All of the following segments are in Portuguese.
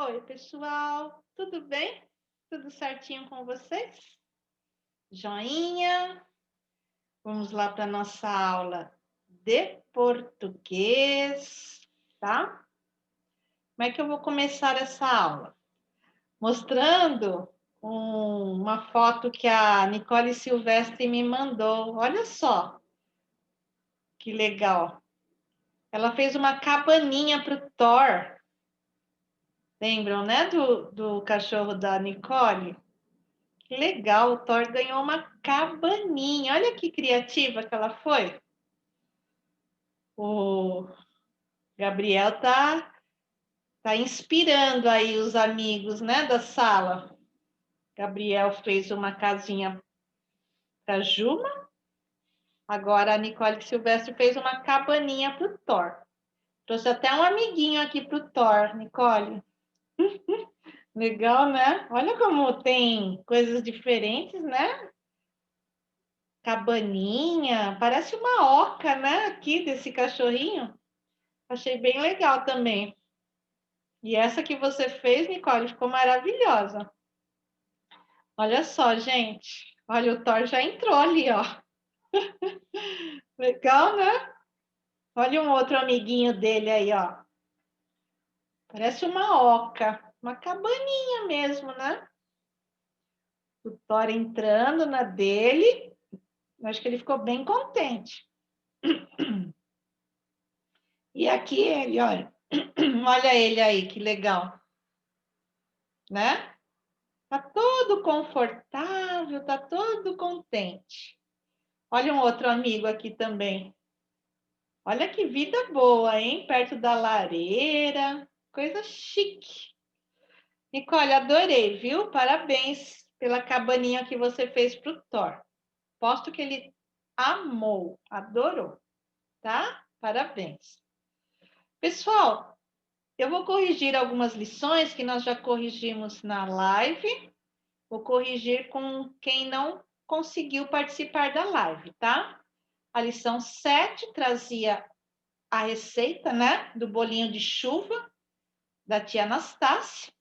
Oi, pessoal, tudo bem? Tudo certinho com vocês? Joinha? Vamos lá para a nossa aula de português, tá? Como é que eu vou começar essa aula? Mostrando uma foto que a Nicole Silvestre me mandou. Olha só, que legal. Ela fez uma cabaninha para o Thor. Lembram, né, do cachorro da Nicole? Que legal, o Thor ganhou uma cabaninha. Olha que criativa que ela foi. O Gabriel tá inspirando aí os amigos, né, da sala. Gabriel fez uma casinha para Juma. Agora a Nicole Silvestre fez uma cabaninha para o Thor. Trouxe até um amiguinho aqui para o Thor, Nicole. Legal, né? Olha como tem coisas diferentes, né? Cabaninha, parece uma oca, né? Aqui desse cachorrinho. Achei bem legal também. E essa que você fez, Nicole, ficou maravilhosa. Olha só, gente. Olha, o Thor já entrou ali, ó. Legal, né? Olha um outro amiguinho dele aí, ó. Parece uma oca, uma cabaninha mesmo, né? O Thor entrando na dele. Acho que ele ficou bem contente. E aqui ele, olha. Olha ele aí, que legal, né? Tá todo confortável, tá todo contente. Olha um outro amigo aqui também. Olha que vida boa, hein? Perto da lareira. Coisa chique. Nicole, adorei, viu? Parabéns pela cabaninha que você fez para o Thor. Posto que ele amou, adorou, tá? Parabéns. Pessoal, eu vou corrigir algumas lições que nós já corrigimos na live. Vou corrigir com quem não conseguiu participar da live, tá? A lição 7 trazia a receita, né, do bolinho de chuva da tia Anastácia.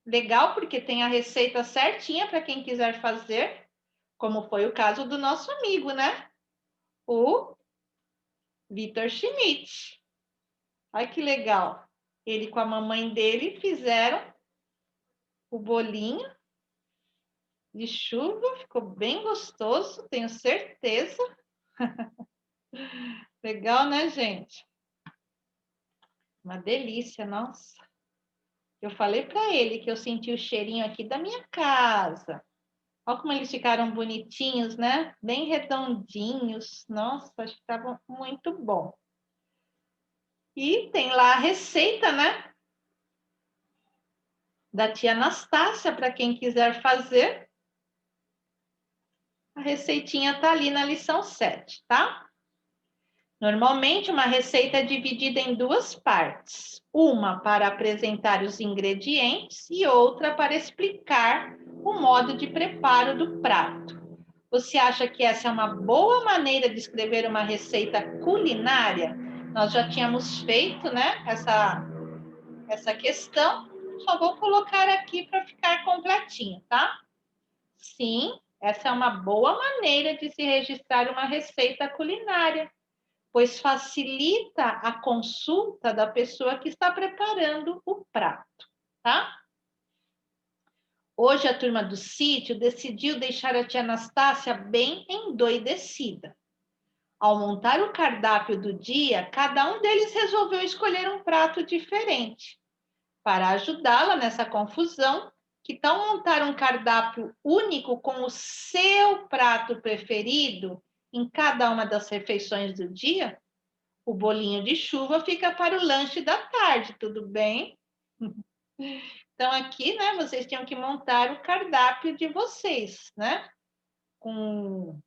Legal, porque tem a receita certinha para quem quiser fazer, como foi o caso do nosso amigo, né? O Vitor Schmidt. Olha que legal. Ele com a mamãe dele fizeram o bolinho de chuva, ficou bem gostoso, tenho certeza. Legal, né, gente? Uma delícia, nossa. Eu falei para ele que eu senti o cheirinho aqui da minha casa. Olha como eles ficaram bonitinhos, né? Bem redondinhos. Nossa, acho que estavam muito bom. E tem lá a receita, né? Da tia Anastácia, para quem quiser fazer. A receitinha tá ali na lição 7, tá? Normalmente, uma receita é dividida em duas partes. Uma para apresentar os ingredientes e outra para explicar o modo de preparo do prato. Você acha que essa é uma boa maneira de escrever uma receita culinária? Nós já tínhamos feito, né, essa questão. Só vou colocar aqui para ficar completinho, tá? Sim, essa é uma boa maneira de se registrar uma receita culinária, pois facilita a consulta da pessoa que está preparando o prato, tá? Hoje a turma do sítio decidiu deixar a tia Anastácia bem endoidecida. Ao montar o cardápio do dia, cada um deles resolveu escolher um prato diferente. Para ajudá-la nessa confusão, que tal montar um cardápio único com o seu prato preferido em cada uma das refeições do dia? O bolinho de chuva fica para o lanche da tarde, tudo bem? Então, aqui, né, vocês tinham que montar o cardápio de vocês, né? Com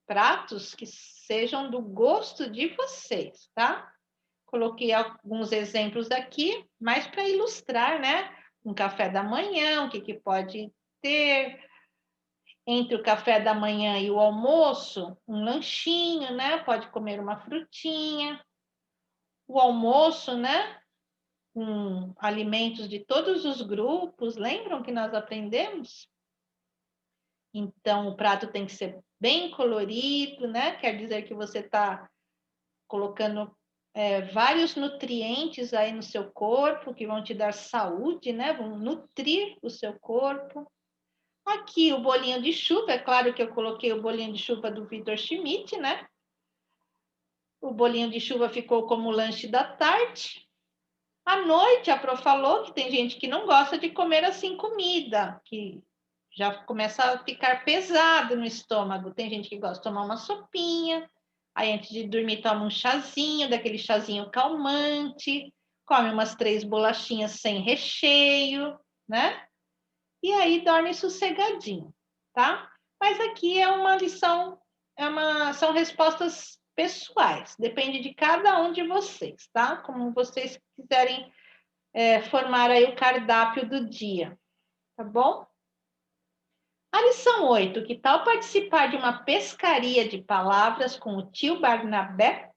pratos que sejam do gosto de vocês, tá? Coloquei alguns exemplos aqui, mais para ilustrar, né? Um café da manhã, o que, que pode ter. Entre o café da manhã e o almoço, um lanchinho, né? Pode comer uma frutinha. O almoço, né? com alimentos de todos os grupos, lembram que nós aprendemos? Então, o prato tem que ser bem colorido, né? Quer dizer que você está colocando vários nutrientes aí no seu corpo, que vão te dar saúde, né? Vão nutrir o seu corpo. Aqui o bolinho de chuva, é claro que eu coloquei o bolinho de chuva do Vitor Schmidt, né? O bolinho de chuva ficou como lanche da tarde. À noite, a Pro falou que tem gente que não gosta de comer assim comida, que já começa a ficar pesado no estômago. Tem gente que gosta de tomar uma sopinha, aí antes de dormir toma um chazinho, daquele chazinho calmante, come umas 3 bolachinhas sem recheio, né? E aí dorme sossegadinho, tá? Mas aqui é uma lição, são respostas pessoais, depende de cada um de vocês, tá? Como vocês quiserem formar aí o cardápio do dia, tá bom? A lição 8, que tal participar de uma pescaria de palavras com o tio Barnabé?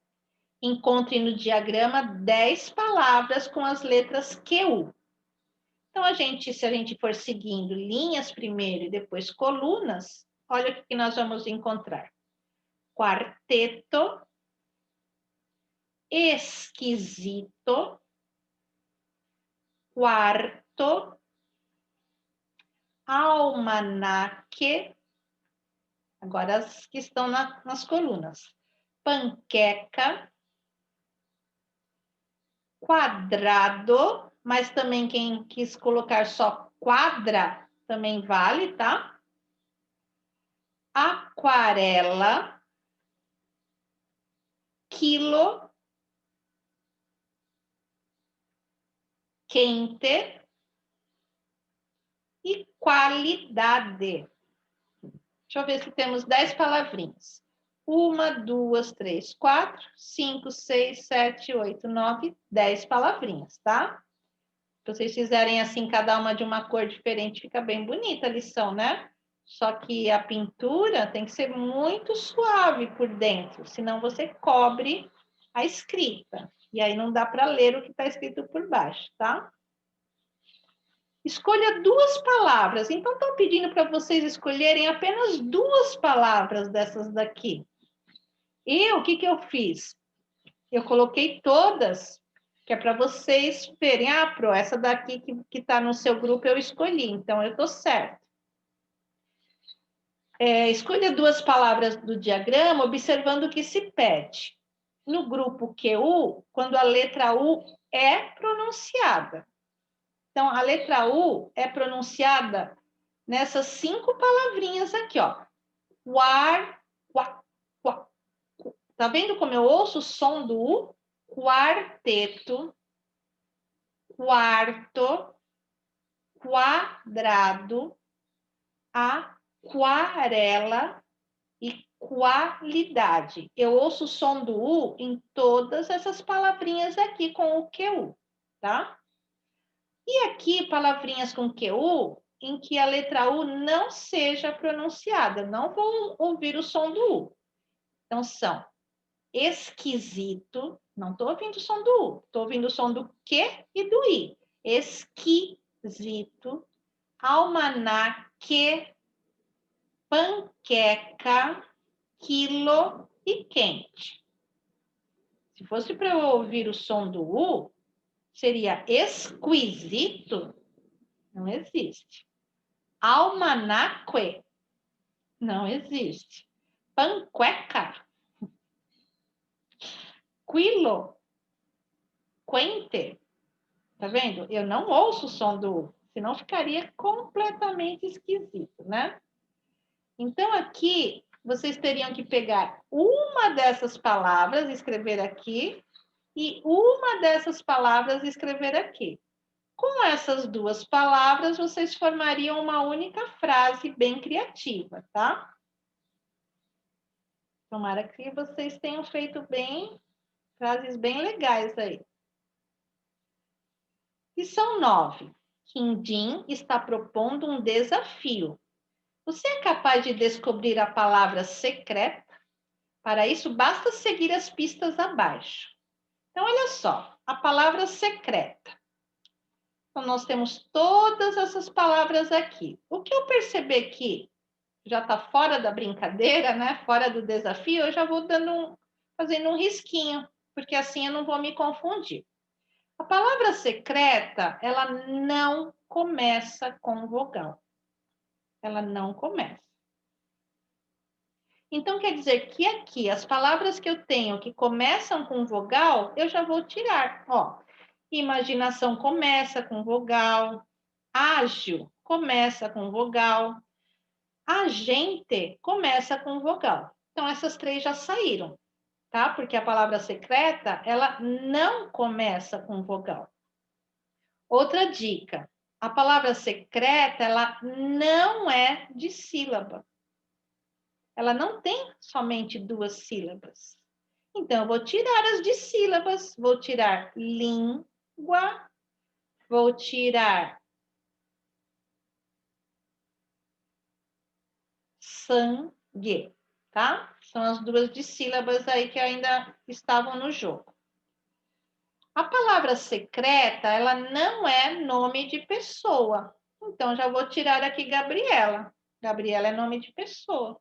Encontre no diagrama 10 palavras com as letras QU. Então, se a gente for seguindo linhas primeiro e depois colunas, olha o que nós vamos encontrar. Quarteto, esquisito, quarto, almanaque, agora as que estão nas colunas. Panqueca, quadrado, mas também quem quis colocar só quadra, também vale, tá? Aquarela, quilo, quente e qualidade. Deixa eu ver se temos 10 palavrinhas. 1, 2, 3, 4, 5, 6, 7, 8, 9, 10 palavrinhas, tá? Se vocês fizerem assim, cada uma de uma cor diferente, fica bem bonita a lição, né? Só que a pintura tem que ser muito suave por dentro, senão você cobre a escrita. E aí não dá para ler o que está escrito por baixo, tá? Escolha 2 palavras. Então, estou pedindo para vocês escolherem apenas 2 palavras dessas daqui. O que eu fiz? Eu coloquei todas, que é para vocês verem. Ah, Pro, essa daqui que está no seu grupo eu escolhi, então eu estou certo. Escolha 2 palavras do diagrama, observando o que se pede. No grupo QU, quando a letra U é pronunciada. Então, a letra U é pronunciada nessas 5 palavrinhas aqui, ó. Tá vendo como eu ouço o som do U? Quarteto, quarto, quadrado, aquarela e qualidade. Eu ouço o som do U em todas essas palavrinhas aqui com o QU, tá? E aqui, palavrinhas com QU, em que a letra U não seja pronunciada. Não vou ouvir o som do U. Então, são esquisito. Não estou ouvindo o som do U. Estou ouvindo o som do Q e do I. Esquisito. Almanaque. Panqueca. Quilo e quente. Se fosse para eu ouvir o som do U, seria esquisito. Não existe. Almanaque não existe. Panqueca, quilo, quente. Tá vendo? Eu não ouço o som do U, senão ficaria completamente esquisito, né? Então, aqui, vocês teriam que pegar uma dessas palavras, escrever aqui, e uma dessas palavras, escrever aqui. Com essas 2 palavras, vocês formariam uma única frase bem criativa, tá? Tomara que vocês tenham feito frases bem legais aí. Lição 9. Quindim está propondo um desafio. Você é capaz de descobrir a palavra secreta? Para isso, basta seguir as pistas abaixo. Então, olha só, a palavra secreta. Então, nós temos todas essas palavras aqui. O que eu perceber que já está fora da brincadeira, né? Fora do desafio, eu já vou fazendo um risquinho, porque assim eu não vou me confundir. A palavra secreta, ela não começa com vogal. Ela não começa. Então, quer dizer que aqui, as palavras que eu tenho que começam com vogal, eu já vou tirar. Ó, imaginação começa com vogal. Ágil começa com vogal. Agente começa com vogal. Então, essas três já saíram, tá? Porque a palavra secreta, ela não começa com vogal. Outra dica. A palavra secreta, ela não é de sílaba. Ela não tem somente 2 sílabas. Então, eu vou tirar as dissílabas. Vou tirar língua, vou tirar sangue, tá? São as 2 dissílabas aí que ainda estavam no jogo. A palavra secreta, ela não é nome de pessoa. Então, já vou tirar aqui Gabriela. Gabriela é nome de pessoa.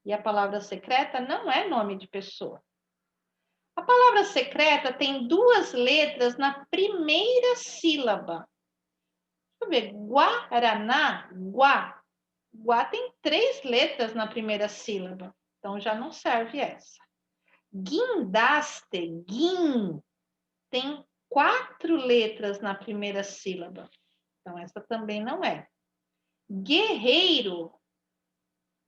E a palavra secreta não é nome de pessoa. A palavra secreta tem 2 letras na primeira sílaba. Deixa eu ver. Guaraná, guá. Guá tem 3 letras na primeira sílaba. Então, já não serve essa. Guindaste, guin, tem 4 letras na primeira sílaba. Então, essa também não é. Guerreiro,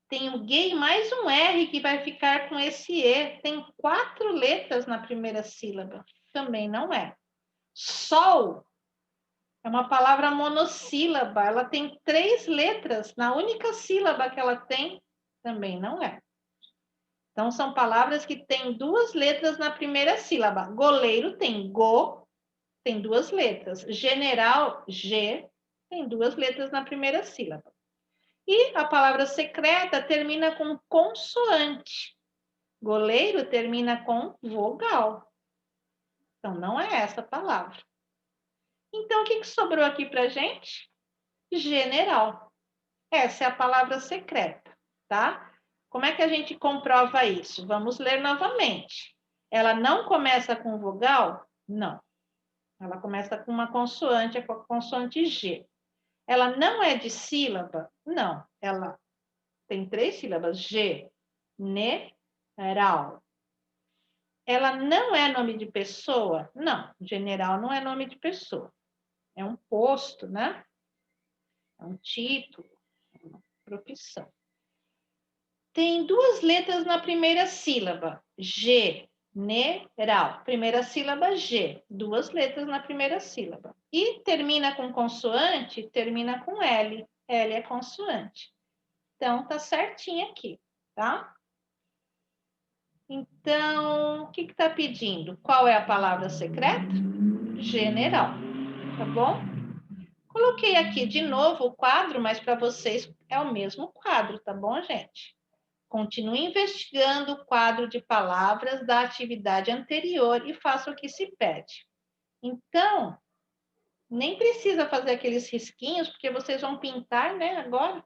tem o G e mais um R que vai ficar com esse E. Tem 4 letras na primeira sílaba. Também não é. Sol é uma palavra monossílaba. Ela tem 3 letras. Na única sílaba que ela tem, também não é. Então, são palavras que têm 2 letras na primeira sílaba. Goleiro tem go, tem 2 letras. General, G, tem 2 letras na primeira sílaba. E a palavra secreta termina com consoante. Goleiro termina com vogal. Então, não é essa palavra. Então, o que sobrou aqui para a gente? General. Essa é a palavra secreta, tá? Como é que a gente comprova isso? Vamos ler novamente. Ela não começa com vogal? Não. Ela começa com uma consoante, com a consoante G. Ela não é de sílaba? Não. Ela tem 3 sílabas. General. Ela não é nome de pessoa? Não. General não é nome de pessoa. É um posto, né? É um título, uma profissão. Tem 2 letras na primeira sílaba. General. Primeira sílaba, G. 2 letras na primeira sílaba. E termina com consoante, termina com L. L é consoante. Então, tá certinho aqui, tá? Então, o que está pedindo? Qual é a palavra secreta? General, tá bom? Coloquei aqui de novo o quadro, mas para vocês é o mesmo quadro, tá bom, gente? Continue investigando o quadro de palavras da atividade anterior e faça o que se pede. Então, nem precisa fazer aqueles risquinhos, porque vocês vão pintar, né, agora.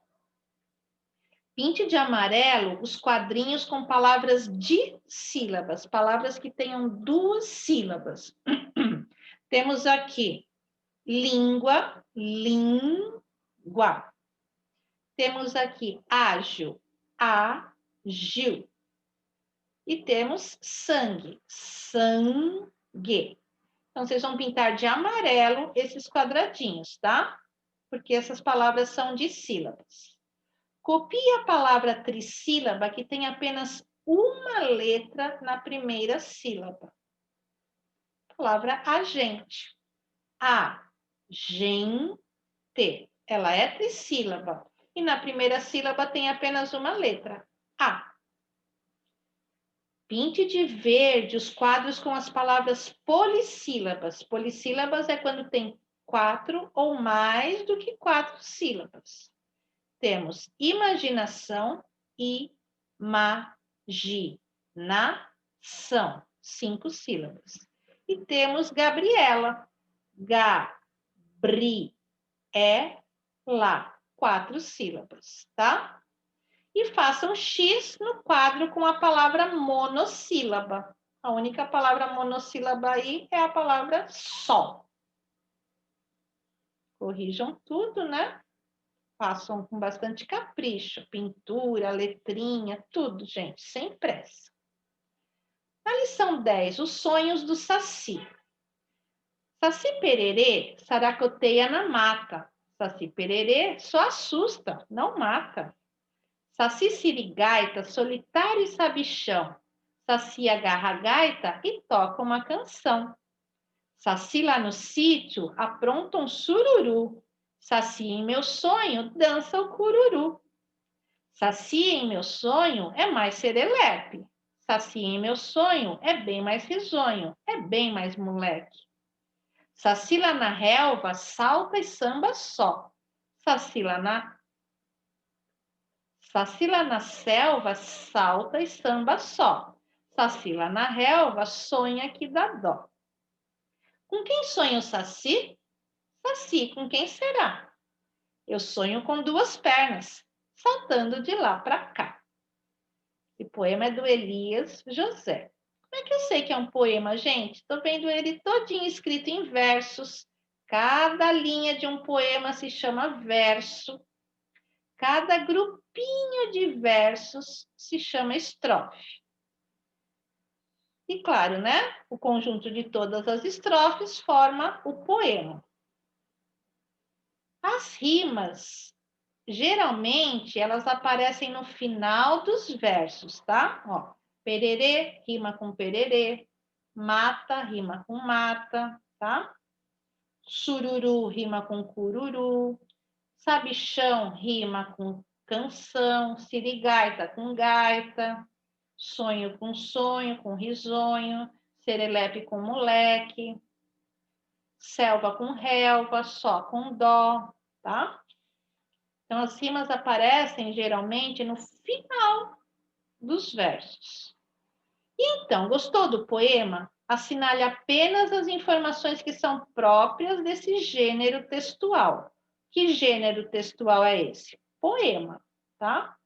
Pinte de amarelo os quadrinhos com palavras dissílabas, palavras que tenham 2 sílabas. Temos aqui língua, língua. Temos aqui ágil, ágil. E temos sangue, sangue. Então, vocês vão pintar de amarelo esses quadradinhos, tá? Porque essas palavras são dissílabas. Copie a palavra trissílaba que tem apenas uma letra na primeira sílaba. Palavra agente. Agente. Ela é trissílaba. E na primeira sílaba tem apenas uma letra. A. Pinte de verde os quadros com as palavras polissílabas. Polissílabas é quando tem 4 ou mais do que 4 sílabas. Temos imaginação e imaginação, 5 sílabas. E temos Gabriela, Gabriela, bri, lá. 4 sílabas, tá? E façam X no quadro com a palavra monossílaba. A única palavra monossílaba aí é a palavra sol. Corrijam tudo, né? Façam com bastante capricho. Pintura, letrinha, tudo, gente, sem pressa. Na lição 10, os sonhos do Saci. Saci pererê saracoteia na mata. Saci pererê só assusta, não mata. Saci sirigaita, solitário e sabichão. Saci agarra a gaita e toca uma canção. Saci lá no sítio apronta um sururu. Saci em meu sonho dança o cururu. Saci em meu sonho é mais serelepe. Saci em meu sonho é bem mais risonho, é bem mais moleque. Saci lá na relva salta e samba só. Saci lá na selva salta e samba só. Saci lá na relva sonha que dá dó. Com quem sonha o Saci? Saci, com quem será? Eu sonho com 2 pernas, saltando de lá para cá. Esse poema é do Elias José. Como é que eu sei que é um poema, gente? Estou vendo ele todinho escrito em versos. Cada linha de um poema se chama verso. Cada grupinho de versos se chama estrofe. E claro, né? O conjunto de todas as estrofes forma o poema. As rimas, geralmente, elas aparecem no final dos versos, tá? Ó, pererê rima com pererê, mata rima com mata, tá? Sururu rima com cururu, sabichão rima com canção, sirigaita com gaita, sonho com risonho, serelepe com moleque, selva com relva, só com dó, tá? Então, as rimas aparecem geralmente no final dos versos. E então, gostou do poema? Assinale apenas as informações que são próprias desse gênero textual. Que gênero textual é esse? Poema, tá?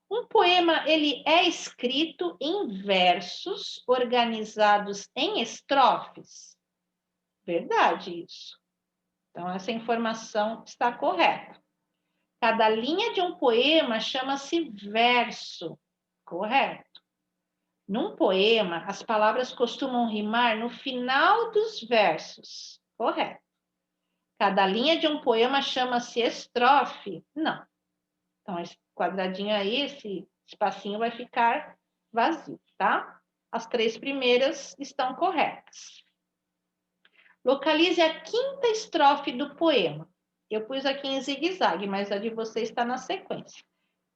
Um poema, ele é escrito em versos organizados em estrofes? Verdade isso. Então, essa informação está correta. Cada linha de um poema chama-se verso, correto? Num poema, as palavras costumam rimar no final dos versos, correto? Cada linha de um poema chama-se estrofe? Não. Então, esse quadradinho aí, esse espacinho vai ficar vazio, tá? As 3 primeiras estão corretas. Localize a 5ª estrofe do poema. Eu pus aqui em zigue-zague, mas a de vocês está na sequência.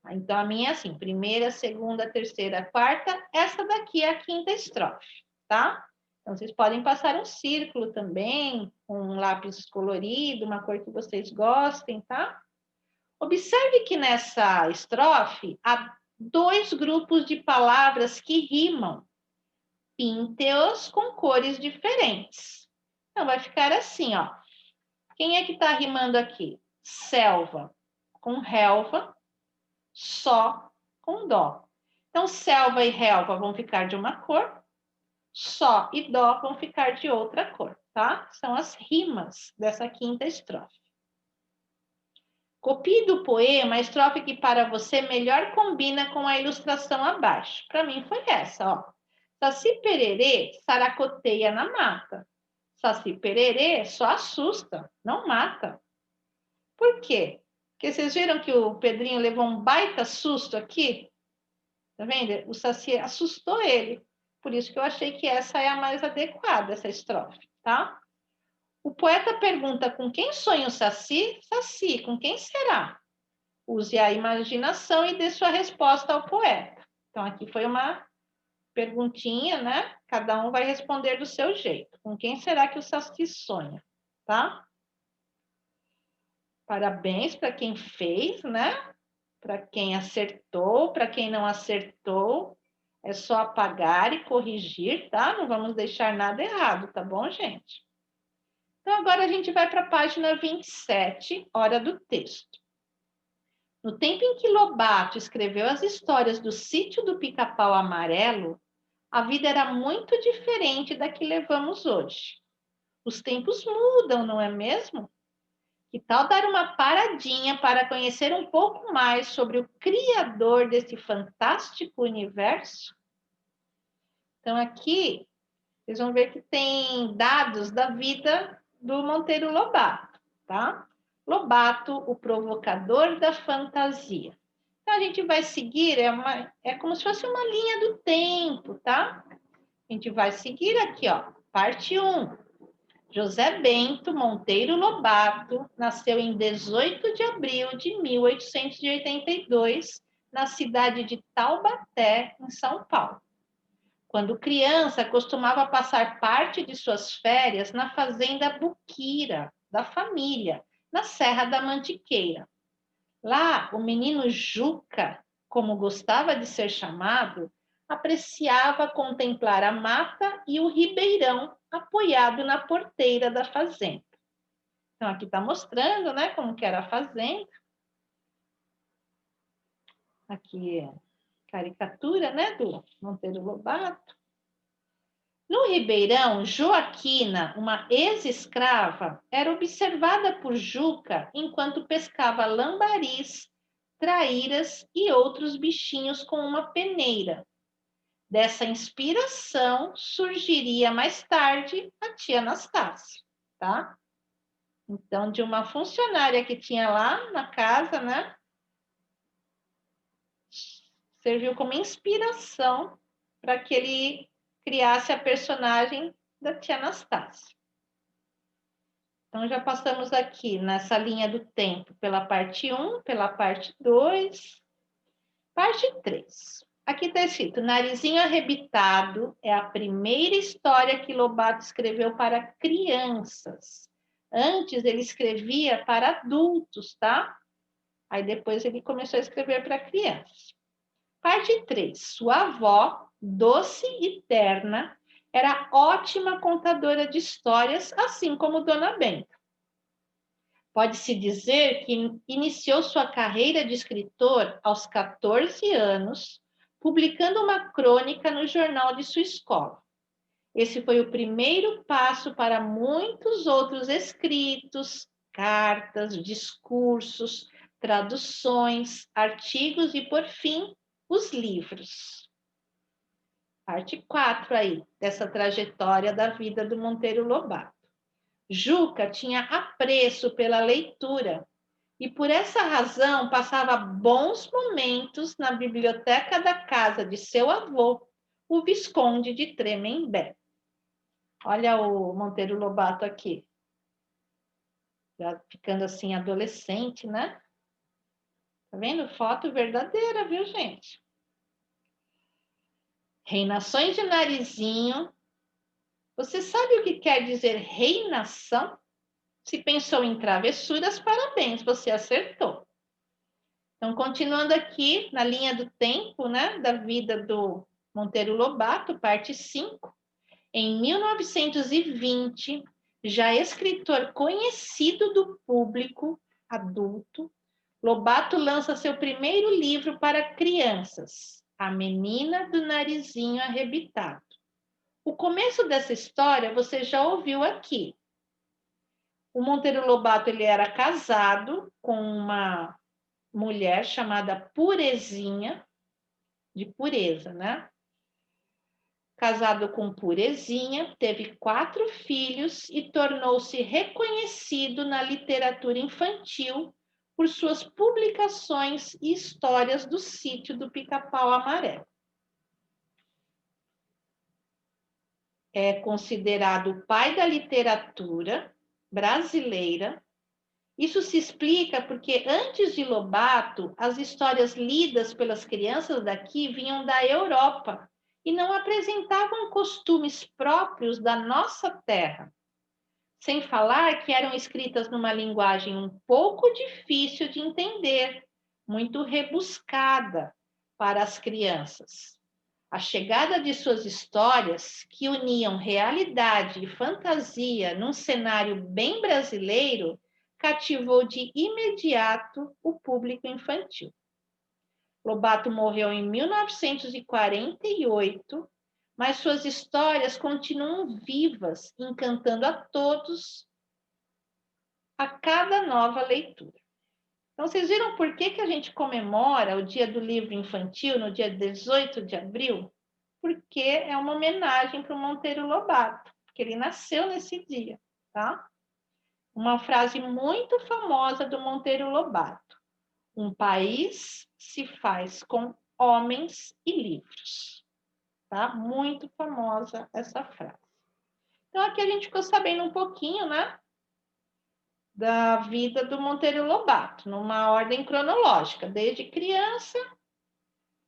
Então, a minha é assim, 1ª, 2ª, 3ª, 4ª, essa daqui é a 5ª estrofe, tá? Então, vocês podem passar um círculo também, um lápis colorido, uma cor que vocês gostem, tá? Observe que nessa estrofe há 2 grupos de palavras que rimam. Pinte-os com cores diferentes. Então, vai ficar assim, ó. Quem é que está rimando aqui? Selva com relva, só com dó. Então, selva e relva vão ficar de uma cor, só e dó vão ficar de outra cor, tá? São as rimas dessa 5ª estrofe. Copie do poema a estrofe que para você melhor combina com a ilustração abaixo. Para mim foi essa, ó. Saci pererê saracoteia na mata. Saci pererê só assusta, não mata. Por quê? Porque vocês viram que o Pedrinho levou um baita susto aqui? Tá vendo? O Saci assustou ele. Por isso que eu achei que essa é a mais adequada, essa estrofe, tá? O poeta pergunta com quem sonha o Saci? Saci, com quem será? Use a imaginação e dê sua resposta ao poeta. Então, aqui foi uma perguntinha, né? Cada um vai responder do seu jeito. Com quem será que o Saci sonha, tá? Parabéns para quem fez, né? Para quem acertou, para quem não acertou, é só apagar e corrigir, tá? Não vamos deixar nada errado, tá bom, gente? Então, agora a gente vai para a página 27, hora do texto. No tempo em que Lobato escreveu as histórias do Sítio do Pica-Pau Amarelo, a vida era muito diferente da que levamos hoje. Os tempos mudam, não é mesmo? Que tal dar uma paradinha para conhecer um pouco mais sobre o criador desse fantástico universo? Então, aqui, vocês vão ver que tem dados da vida do Monteiro Lobato, tá? Lobato, o provocador da fantasia. Então, a gente vai seguir, é como se fosse uma linha do tempo, tá? A gente vai seguir aqui, ó, parte 1. José Bento Monteiro Lobato nasceu em 18 de abril de 1882, na cidade de Taubaté, em São Paulo. Quando criança, costumava passar parte de suas férias na fazenda Buquira, da família, na Serra da Mantiqueira. Lá, o menino Juca, como gostava de ser chamado, apreciava contemplar a mata e o ribeirão apoiado na porteira da fazenda. Então, aqui está mostrando, né, como que era a fazenda. Aqui é caricatura, né, do Monteiro Lobato. No ribeirão, Joaquina, uma ex-escrava, era observada por Juca enquanto pescava lambaris, traíras e outros bichinhos com uma peneira. Dessa inspiração surgiria mais tarde a tia Anastácia, tá? Então, de uma funcionária que tinha lá na casa, né? Serviu como inspiração para que ele criasse a personagem da tia Anastácia. Então, já passamos aqui nessa linha do tempo pela parte 1, pela parte 2, parte 3. Aqui está escrito, Narizinho Arrebitado é a primeira história que Lobato escreveu para crianças. Antes ele escrevia para adultos, tá? Aí depois ele começou a escrever para crianças. Parte 3. Sua avó, doce e terna, era ótima contadora de histórias, assim como Dona Benta. Pode-se dizer que iniciou sua carreira de escritor aos 14 anos, publicando uma crônica no jornal de sua escola. Esse foi o primeiro passo para muitos outros escritos, cartas, discursos, traduções, artigos e, por fim, os livros. Parte 4 aí, dessa trajetória da vida do Monteiro Lobato. Juca tinha apreço pela leitura e, por essa razão, passava bons momentos na biblioteca da casa de seu avô, o Visconde de Tremembé. Olha o Monteiro Lobato aqui, já ficando assim adolescente, né? Tá vendo? Foto verdadeira, viu, gente? Reinações de Narizinho. Você sabe o que quer dizer reinação? Se pensou em travessuras, parabéns, você acertou. Então, continuando aqui na linha do tempo, né, da vida do Monteiro Lobato, parte 5. Em 1920, já escritor conhecido do público adulto, Lobato lança seu primeiro livro para crianças, A Menina do Narizinho Arrebitado. O começo dessa história você já ouviu aqui. O Monteiro Lobato ele era casado com uma mulher chamada Purezinha, de pureza, né? Casado com Purezinha, teve 4 filhos e tornou-se reconhecido na literatura infantil por suas publicações e histórias do Sítio do Pica-Pau Amarelo. É considerado o pai da literatura brasileira. Isso se explica porque antes de Lobato, as histórias lidas pelas crianças daqui vinham da Europa e não apresentavam costumes próprios da nossa terra. Sem falar que eram escritas numa linguagem um pouco difícil de entender, muito rebuscada para as crianças. A chegada de suas histórias, que uniam realidade e fantasia num cenário bem brasileiro, cativou de imediato o público infantil. Lobato morreu em 1948, mas suas histórias continuam vivas, encantando a todos a cada nova leitura. Então, vocês viram por que a gente comemora o Dia do Livro Infantil no dia 18 de abril? Porque é uma homenagem para o Monteiro Lobato, porque ele nasceu nesse dia, tá? Uma frase muito famosa do Monteiro Lobato: um país se faz com homens e livros, tá? Muito famosa essa frase. Então, aqui a gente ficou sabendo um pouquinho, né, da vida do Monteiro Lobato, numa ordem cronológica, desde criança,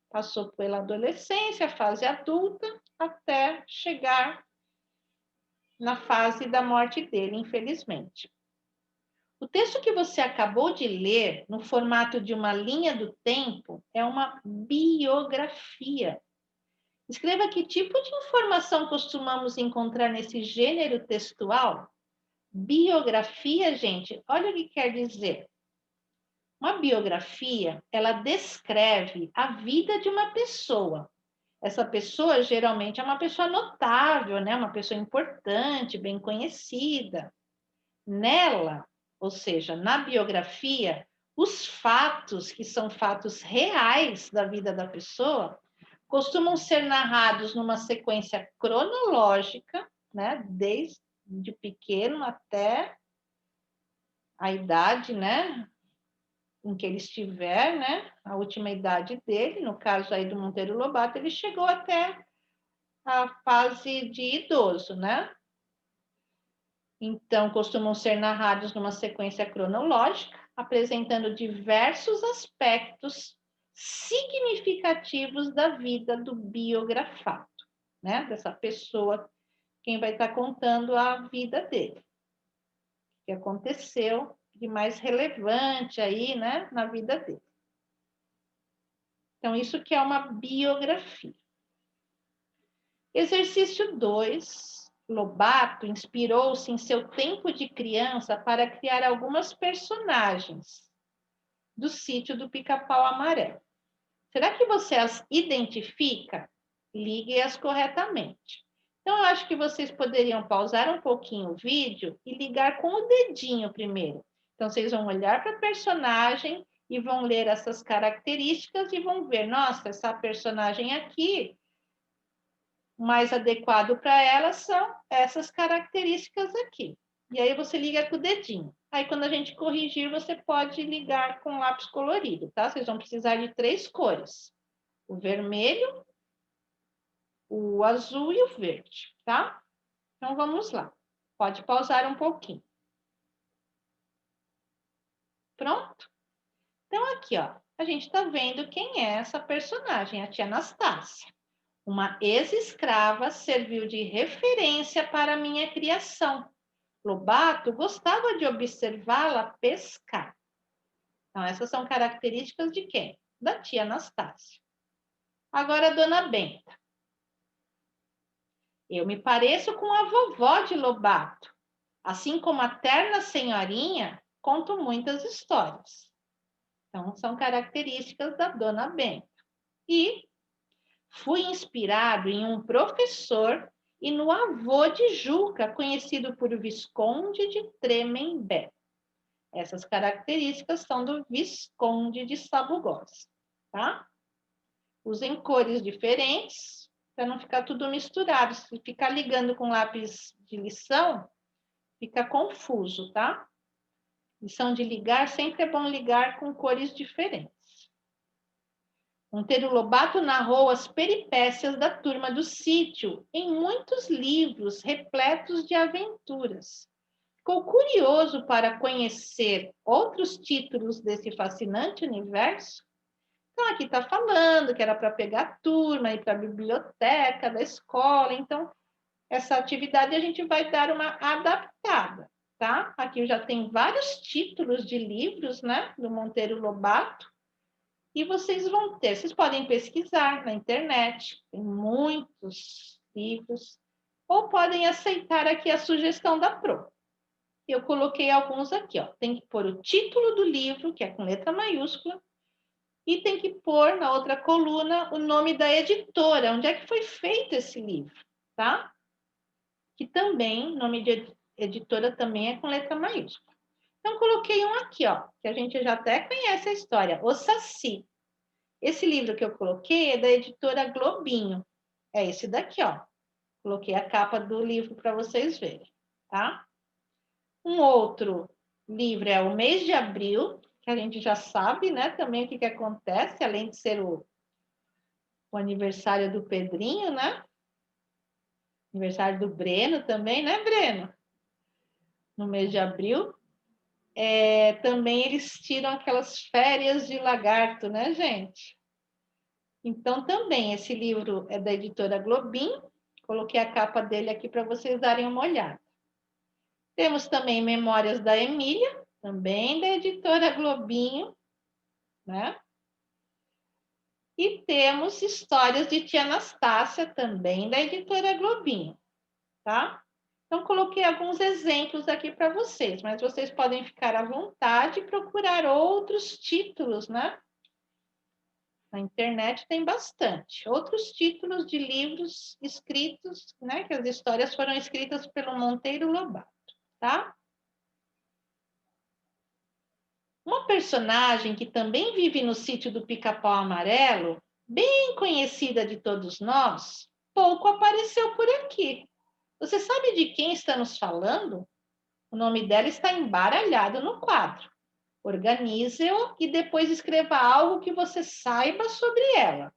passou pela adolescência, fase adulta, até chegar na fase da morte dele, infelizmente. O texto que você acabou de ler, no formato de uma linha do tempo, é uma biografia. Escreva que tipo de informação costumamos encontrar nesse gênero textual. Biografia, gente, olha o que quer dizer. Uma biografia, ela descreve a vida de uma pessoa. Essa pessoa geralmente é uma pessoa notável, né? Uma pessoa importante, bem conhecida. Nela, ou seja, na biografia, os fatos que são fatos reais da vida da pessoa costumam ser narrados numa sequência cronológica, né? Desde pequeno até a idade, né, em que ele estiver, né, a última idade dele, no caso aí do Monteiro Lobato, ele chegou até a fase de idoso, né? Então, costumam ser narrados numa sequência cronológica, apresentando diversos aspectos significativos da vida do biografado, né? Dessa pessoa, quem vai estar contando a vida dele. O que aconteceu de mais relevante aí, né, na vida dele. Então, isso que é uma biografia. Exercício 2. Lobato inspirou-se em seu tempo de criança para criar algumas personagens do sítio do Pica-Pau Amarelo. Será que você as identifica? Ligue-as corretamente. Então, eu acho que vocês poderiam pausar um pouquinho o vídeo e ligar com o dedinho primeiro. Então, vocês vão olhar para a personagem e vão ler essas características e vão ver, nossa, essa personagem aqui, o mais adequado para ela são essas características aqui. E aí você liga com o dedinho. Aí, quando a gente corrigir, você pode ligar com lápis colorido, tá? Vocês vão precisar de 3 cores: o vermelho, o azul e o verde, tá? Então, vamos lá. Pode pausar um pouquinho. Pronto? Então, aqui, ó, a gente está vendo quem é essa personagem, a tia Anastácia. Uma ex-escrava serviu de referência para a minha criação. Lobato gostava de observá-la pescar. Então, essas são características de quem? Da tia Anastácia. Agora, a dona Benta. Eu me pareço com a vovó de Lobato. Assim como a terna senhorinha, conto muitas histórias. Então, são características da dona Benta. E fui inspirado em um professor e no avô de Juca, conhecido por Visconde de Tremembé. Essas características são do Visconde de Sabugosa, tá? Usem cores diferentes para não ficar tudo misturado. Se ficar ligando com lápis de lição, fica confuso, tá? Lição de ligar, sempre é bom ligar com cores diferentes. Monteiro Lobato narrou as peripécias da turma do sítio em muitos livros repletos de aventuras. Ficou curioso para conhecer outros títulos desse fascinante universo? Então, aqui está falando que era para pegar a turma, ir para a biblioteca da escola. Então, essa atividade a gente vai dar uma adaptada, tá? Aqui já tem vários títulos de livros, né, do Monteiro Lobato. E vocês vão ter, vocês podem pesquisar na internet, tem muitos livros, ou podem aceitar aqui a sugestão da Pro. Eu coloquei alguns aqui, ó. Tem que pôr o título do livro, que é com letra maiúscula, e tem que pôr na outra coluna o nome da editora, onde é que foi feito esse livro, tá? Que também, nome de editora também é com letra maiúscula. Então, coloquei um aqui, ó, que a gente já até conhece a história, O Saci. Esse livro que eu coloquei é da editora Globinho. É esse daqui, ó. Coloquei a capa do livro para vocês verem, tá? Um outro livro é O Mês de Abril, que a gente já sabe, né, também o que acontece, além de ser o aniversário do Pedrinho, né? Aniversário do Breno também, né, Breno? No mês de abril. Também eles tiram aquelas férias de lagarto, né, gente? Então, também, esse livro é da editora Globinho. Coloquei a capa dele aqui para vocês darem uma olhada. Temos também Memórias da Emília, também da editora Globinho, né? E temos Histórias de Tia Anastácia, também da editora Globinho, tá? Então, coloquei alguns exemplos aqui para vocês, mas vocês podem ficar à vontade e procurar outros títulos, né? Na internet tem bastante. Outros títulos de livros escritos, né? Que as histórias foram escritas pelo Monteiro Lobato, tá? Uma personagem que também vive no sítio do Pica-Pau Amarelo, bem conhecida de todos nós, pouco apareceu por aqui. Você sabe de quem estamos falando? O nome dela está embaralhado no quadro. Organize-o e depois escreva algo que você saiba sobre ela.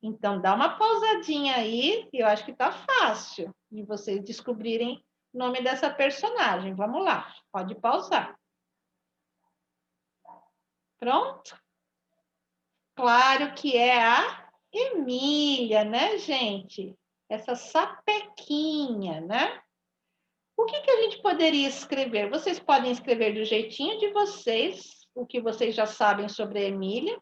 Então, dá uma pausadinha aí, eu acho que está fácil de vocês descobrirem o nome dessa personagem. Vamos lá, pode pausar. Pronto? Claro que é a Emília, né, gente? Essa sapequinha, né? O que a gente poderia escrever? Vocês podem escrever do jeitinho de vocês, o que vocês já sabem sobre a Emília.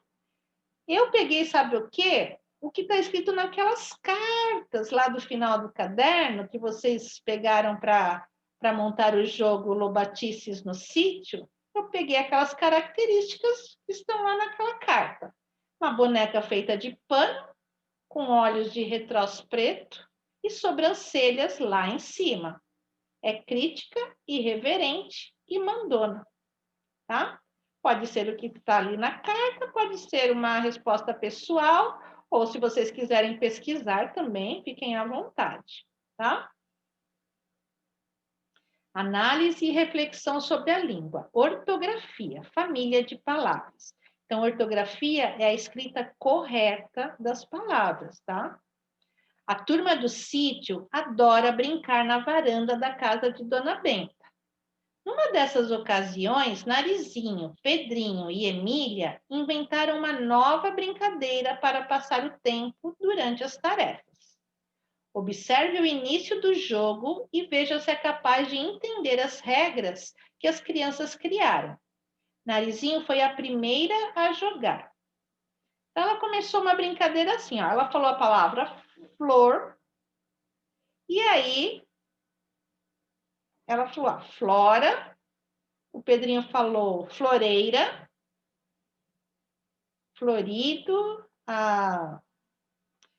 Eu peguei, sabe o quê? O que está escrito naquelas cartas lá do final do caderno, que vocês pegaram para montar o jogo Lobatices no Sítio. Eu peguei aquelas características que estão lá naquela carta. Uma boneca feita de pano, com olhos de retroço preto e sobrancelhas lá em cima. É crítica, irreverente e mandona, tá? Pode ser o que está ali na carta, pode ser uma resposta pessoal, ou se vocês quiserem pesquisar também, fiquem à vontade, tá? Análise e reflexão sobre a língua. Ortografia, família de palavras. Então, ortografia é a escrita correta das palavras, tá? A turma do sítio adora brincar na varanda da casa de Dona Benta. Numa dessas ocasiões, Narizinho, Pedrinho e Emília inventaram uma nova brincadeira para passar o tempo durante as tarefas. Observe o início do jogo e veja se é capaz de entender as regras que as crianças criaram. Narizinho foi a primeira a jogar. Então, ela começou uma brincadeira assim, ó. Ela falou a palavra flor, e aí ela falou flora, o Pedrinho falou floreira, florido,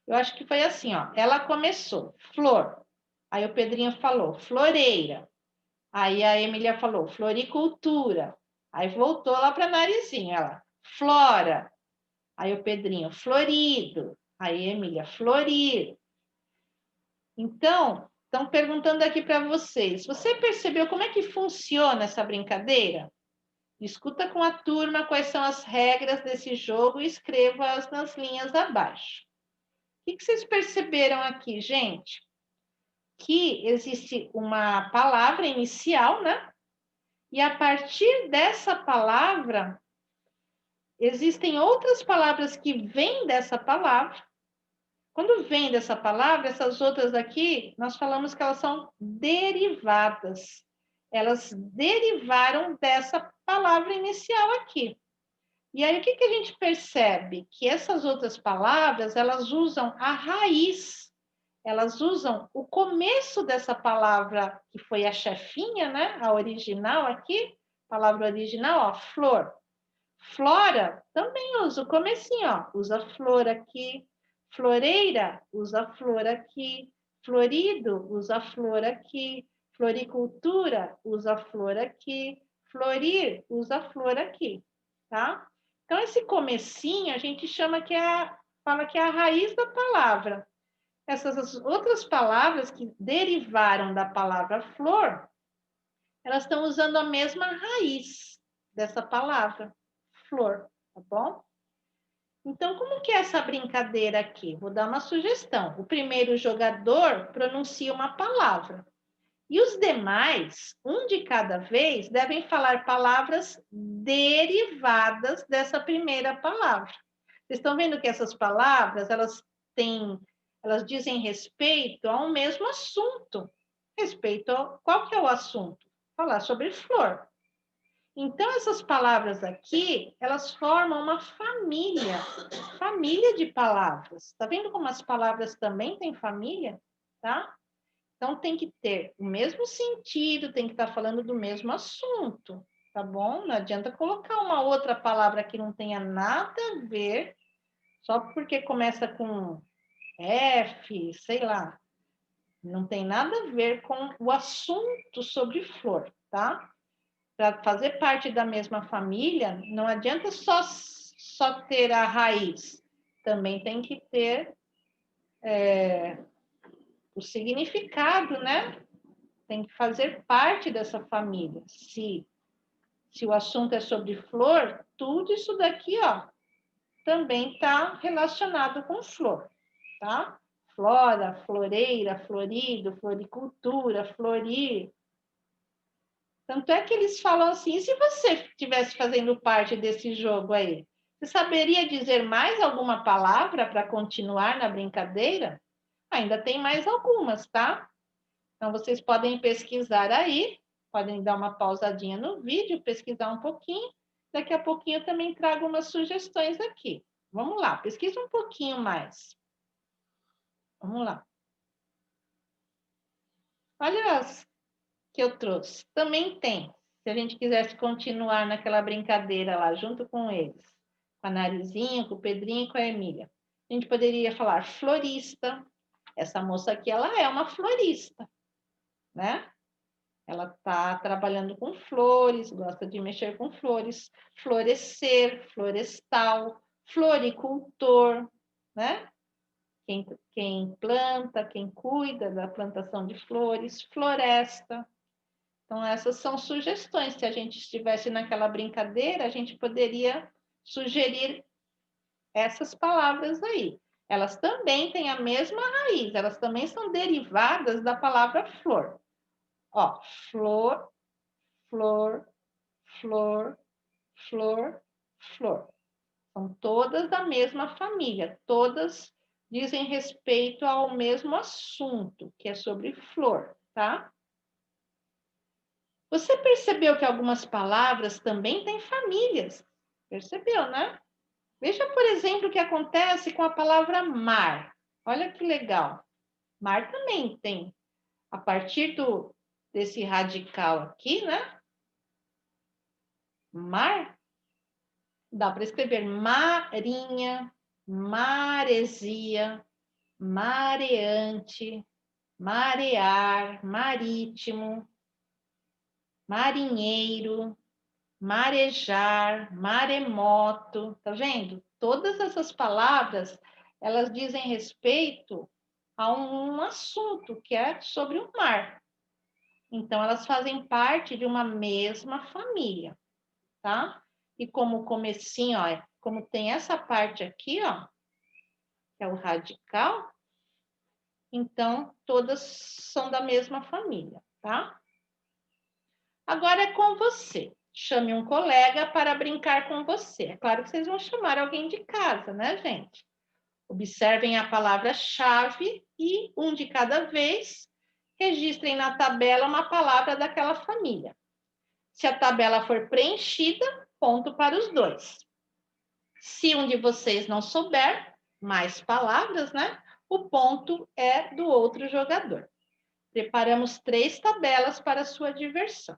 eu acho que foi assim, ó. Ela começou, flor. Aí o Pedrinho falou, floreira. Aí a Emília falou, floricultura. Aí voltou lá para Narizinho, ela, flora. Aí o Pedrinho, florido. Aí a Emília, florir. Então, estão perguntando aqui para vocês, você percebeu como é que funciona essa brincadeira? Discuta com a turma quais são as regras desse jogo e escreva-as nas linhas abaixo. O que vocês perceberam aqui, gente? Que existe uma palavra inicial, né? E a partir dessa palavra, existem outras palavras que vêm dessa palavra. Quando vem dessa palavra, essas outras aqui, nós falamos que elas são derivadas. Elas derivaram dessa palavra inicial aqui. E aí, o que a gente percebe? Que essas outras palavras, elas usam a raiz, elas usam o começo dessa palavra, que foi a chefinha, né? A original aqui, palavra original, ó, flor. Flora também usa o comecinho, ó. Usa flor aqui. Floreira, usa flor aqui. Florido, usa flor aqui. Floricultura, usa flor aqui. Florir, usa flor aqui, tá? Então, esse comecinho a gente chama que fala que é a raiz da palavra. Essas outras palavras que derivaram da palavra flor, elas estão usando a mesma raiz dessa palavra, flor, tá bom? Então, como que é essa brincadeira aqui? Vou dar uma sugestão. O primeiro jogador pronuncia uma palavra. E os demais, um de cada vez, devem falar palavras derivadas dessa primeira palavra. Vocês estão vendo que essas palavras, elas dizem respeito a um mesmo assunto. Qual que é o assunto? Falar sobre flor. Então, essas palavras aqui, elas formam uma família de palavras. Tá vendo como as palavras também têm família? Tá? Então, tem que ter o mesmo sentido, tem que estar falando do mesmo assunto, tá bom? Não adianta colocar uma outra palavra que não tenha nada a ver, só porque começa com F, sei lá. Não tem nada a ver com o assunto sobre flor, tá? Para fazer parte da mesma família, não adianta só ter a raiz. Também tem que ter o significado, né? Tem que fazer parte dessa família. Se o assunto é sobre flor, tudo isso daqui, ó, também está relacionado com flor, tá? Flora, floreira, florido, floricultura, florir. Tanto é que eles falam assim, e se você estivesse fazendo parte desse jogo aí, você saberia dizer mais alguma palavra para continuar na brincadeira? Ainda tem mais algumas, tá? Então, vocês podem pesquisar aí, podem dar uma pausadinha no vídeo, pesquisar um pouquinho. Daqui a pouquinho eu também trago umas sugestões aqui. Vamos lá, pesquisa um pouquinho mais. Vamos lá. Olha as que eu trouxe. Também tem, se a gente quisesse continuar naquela brincadeira lá, junto com eles, com a Narizinho, com o Pedrinho e com a Emília. A gente poderia falar florista. Essa moça aqui, ela é uma florista, né? Ela está trabalhando com flores, gosta de mexer com flores, florescer, florestal, floricultor, né? Quem planta, quem cuida da plantação de flores, floresta. Então, essas são sugestões. Se a gente estivesse naquela brincadeira, a gente poderia sugerir essas palavras aí. Elas também têm a mesma raiz, elas também são derivadas da palavra flor. Ó, flor, flor, flor, flor, flor. São todas da mesma família, todas dizem respeito ao mesmo assunto, que é sobre flor, tá? Você percebeu que algumas palavras também têm famílias? Percebeu, né? Veja, por exemplo, o que acontece com a palavra mar. Olha que legal. Mar também tem, a partir desse radical aqui, né? Mar, dá para escrever marinha, maresia, mareante, marear, marítimo, marinheiro, marejar, maremoto, tá vendo? Todas essas palavras, elas dizem respeito a um assunto que é sobre o mar. Então, elas fazem parte de uma mesma família, tá? E como o comecinho, ó, como tem essa parte aqui, ó, que é o radical, então todas são da mesma família, tá? Agora é com você. Chame um colega para brincar com você. É claro que vocês vão chamar alguém de casa, né, gente? Observem a palavra-chave e, um de cada vez, registrem na tabela uma palavra daquela família. Se a tabela for preenchida, ponto para os dois. Se um de vocês não souber mais palavras, né? O ponto é do outro jogador. Preparamos 3 tabelas para sua diversão.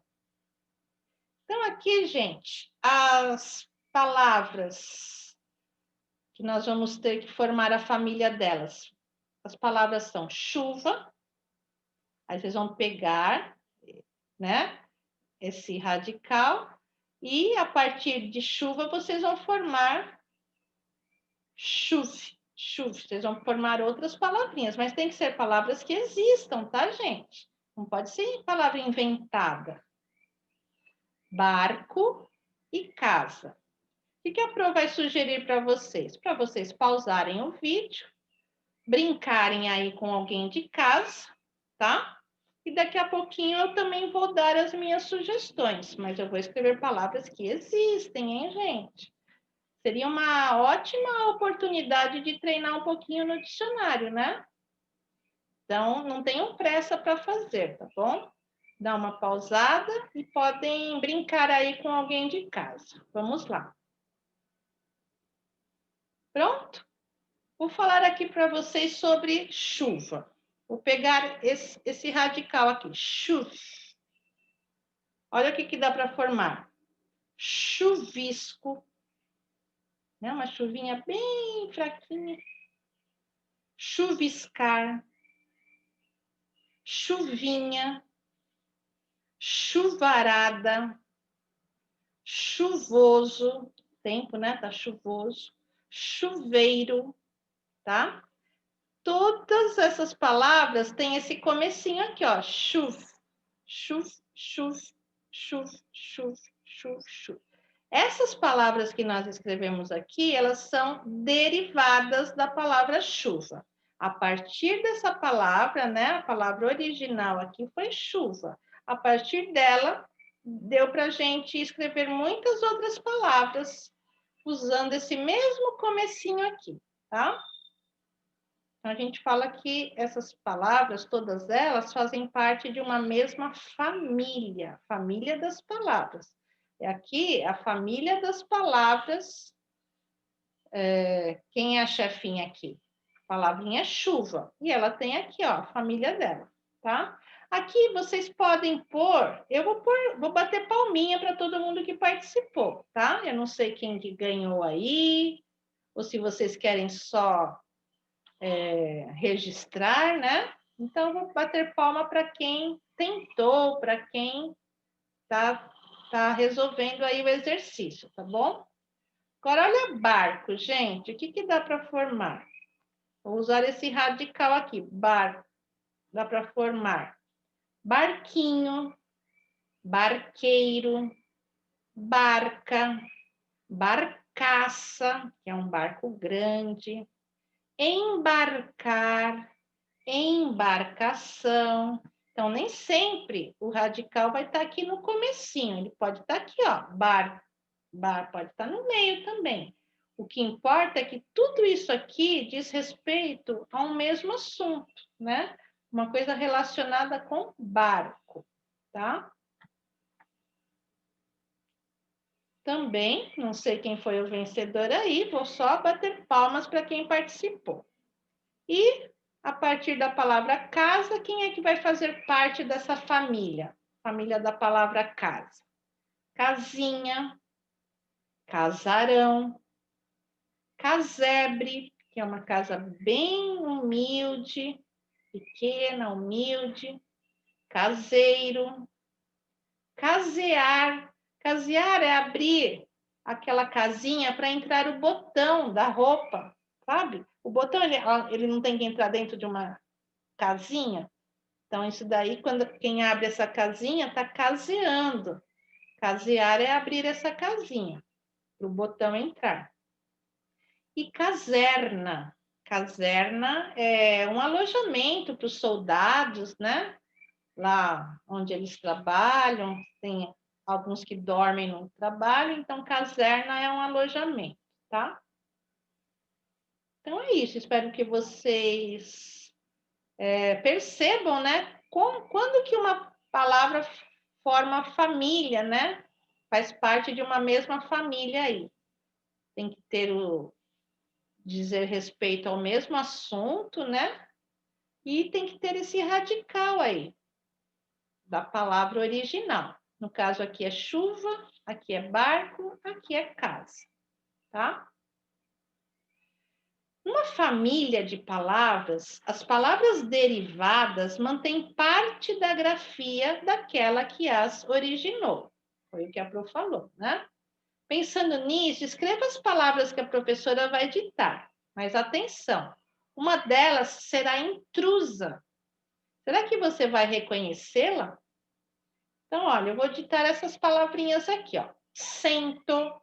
Então, aqui, gente, as palavras que nós vamos ter que formar a família delas. As palavras são chuva, aí vocês vão pegar, né, esse radical, e a partir de chuva vocês vão formar chuve. Chuve, vocês vão formar outras palavrinhas, mas tem que ser palavras que existam, tá, gente? Não pode ser palavra inventada. Barco e casa. O que a Pro vai sugerir para vocês? Para vocês pausarem o vídeo, brincarem aí com alguém de casa, tá? E daqui a pouquinho eu também vou dar as minhas sugestões, mas eu vou escrever palavras que existem, hein, gente? Seria uma ótima oportunidade de treinar um pouquinho no dicionário, né? Então, não tenham pressa para fazer, tá bom? Dá uma pausada e podem brincar aí com alguém de casa. Vamos lá. Pronto? Vou falar aqui para vocês sobre chuva. Vou pegar esse radical aqui, chuva. Olha o que dá para formar. Chuvisco, né? Uma chuvinha bem fraquinha. Chuviscar, chuvinha, chuvarada, chuvoso, tempo, né? Tá chuvoso. Chuveiro, tá? Todas essas palavras têm esse comecinho aqui, ó. Chuv, chuv, chuv, chuv, chuv, chuv, chuv. Essas palavras que nós escrevemos aqui, elas são derivadas da palavra chuva. A partir dessa palavra, né, a palavra original aqui foi chuva. A partir dela, deu para a gente escrever muitas outras palavras usando esse mesmo comecinho aqui, tá? Então, a gente fala que essas palavras, todas elas, fazem parte de uma mesma família, família das palavras. É aqui a família das palavras. Quem é a chefinha aqui? A palavrinha chuva. E ela tem aqui, ó, a família dela, tá? Aqui vocês podem pôr, vou bater palminha para todo mundo que participou, tá? Eu não sei quem que ganhou aí, ou se vocês querem só registrar, né? Então, vou bater palma para quem tentou, para quem tá resolvendo aí o exercício, tá bom? Agora, olha barco, gente. O que dá para formar? Vou usar esse radical aqui, barco. Dá para formar barquinho, barqueiro, barca, barcaça, que é um barco grande, embarcar, embarcação. Então, nem sempre o radical vai estar aqui no comecinho, ele pode estar aqui, ó, bar pode estar no meio também. O que importa é que tudo isso aqui diz respeito a um mesmo assunto, né? Uma coisa relacionada com barco, tá? Também, não sei quem foi o vencedor aí, vou só bater palmas para quem participou. E a partir da palavra casa, quem é que vai fazer parte dessa família? Família da palavra casa. Casinha, casarão, casebre, que é uma casa bem humilde, pequena, humilde, caseiro, casear. Casear é abrir aquela casinha para entrar o botão da roupa, sabe? O botão, ele não tem que entrar dentro de uma casinha. Então, isso daí, quando quem abre essa casinha, está caseando. Casear é abrir essa casinha, para o botão entrar. E caserna. Caserna é um alojamento para os soldados, né? Lá onde eles trabalham, tem alguns que dormem no trabalho, então caserna é um alojamento, tá? Então é isso, espero que vocês percebam, né? Quando que uma palavra forma família, né? Faz parte de uma mesma família aí. tem que ter dizer respeito ao mesmo assunto, né? E tem que ter esse radical aí, da palavra original. No caso, aqui é chuva, aqui é barco, aqui é casa, tá? Uma família de palavras, as palavras derivadas mantêm parte da grafia daquela que as originou. Foi o que a Pro falou, né? Pensando nisso, escreva as palavras que a professora vai ditar. Mas atenção, uma delas será intrusa. Será que você vai reconhecê-la? Então, olha, eu vou ditar essas palavrinhas aqui, ó. Cento,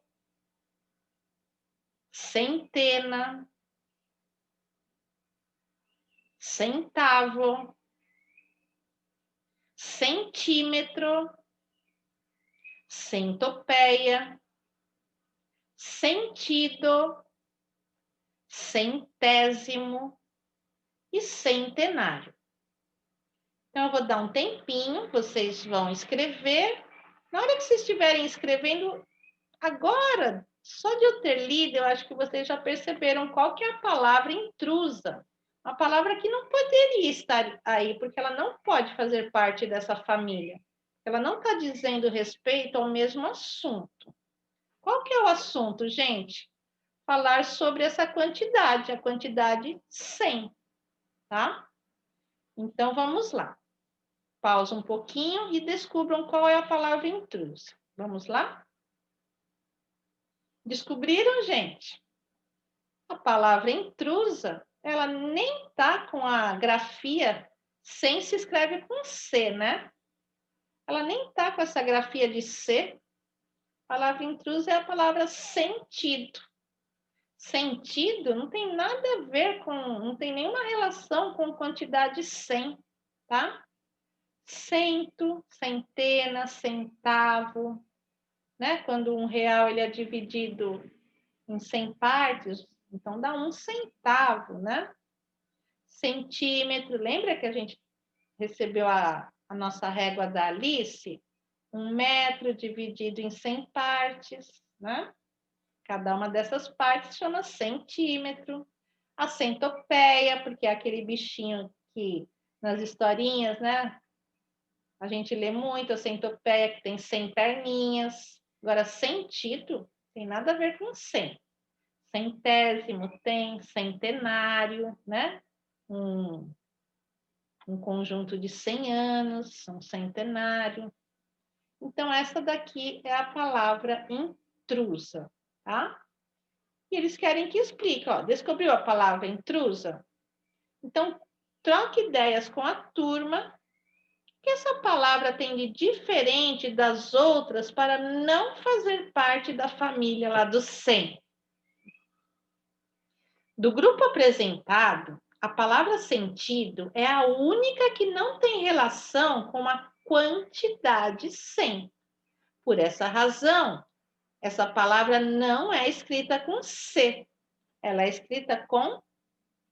centena, centavo, centímetro, centopeia, sentido, centésimo e centenário. Então, eu vou dar um tempinho, vocês vão escrever. Na hora que vocês estiverem escrevendo, agora, só de eu ter lido, eu acho que vocês já perceberam qual que é a palavra intrusa. Uma palavra que não poderia estar aí, porque ela não pode fazer parte dessa família. Ela não está dizendo respeito ao mesmo assunto. Qual que é o assunto, gente? Falar sobre essa quantidade, a quantidade 100, tá? Então, vamos lá. Pausa um pouquinho e descubram qual é a palavra intrusa. Vamos lá? Descobriram, gente? A palavra intrusa, ela nem tá com a grafia sem se escreve com C, né? Ela nem tá com essa grafia de C. A palavra intrusa é a palavra sentido. Sentido não tem nada a ver com, não tem nenhuma relação com quantidade 100, tá? Cento, centena, centavo, né? Quando R$1 ele é dividido em 100 partes, então dá 1 centavo, né? Centímetro, lembra que a gente recebeu a nossa régua da Alice? 1 metro dividido em 100 partes, né? Cada uma dessas partes chama centímetro. A centopeia, porque é aquele bichinho que nas historinhas, né? A gente lê muito a centopeia, que tem 100 perninhas. Agora, sentido tem nada a ver com 100. Centésimo tem, centenário, né? Um conjunto de 100 anos, um centenário. Então, essa daqui é a palavra intrusa, tá? E eles querem que explique, ó. Descobriu a palavra intrusa? Então, troque ideias com a turma. O que essa palavra tem de diferente das outras para não fazer parte da família lá do 100? Do grupo apresentado, a palavra sentido é a única que não tem relação com a quantidade 100. Por essa razão, essa palavra não é escrita com C, ela é escrita com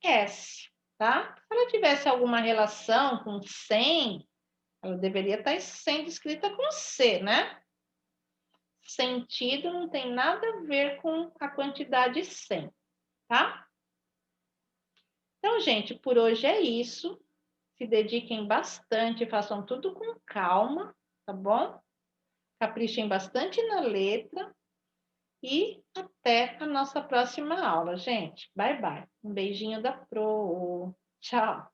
S, tá? Se ela tivesse alguma relação com 100, ela deveria estar sendo escrita com C, né? Sentido não tem nada a ver com a quantidade 100, tá? Então, gente, por hoje é isso. Se dediquem bastante, façam tudo com calma, tá bom? Caprichem bastante na letra e até a nossa próxima aula, gente. Bye, bye. Um beijinho da Pro. Tchau.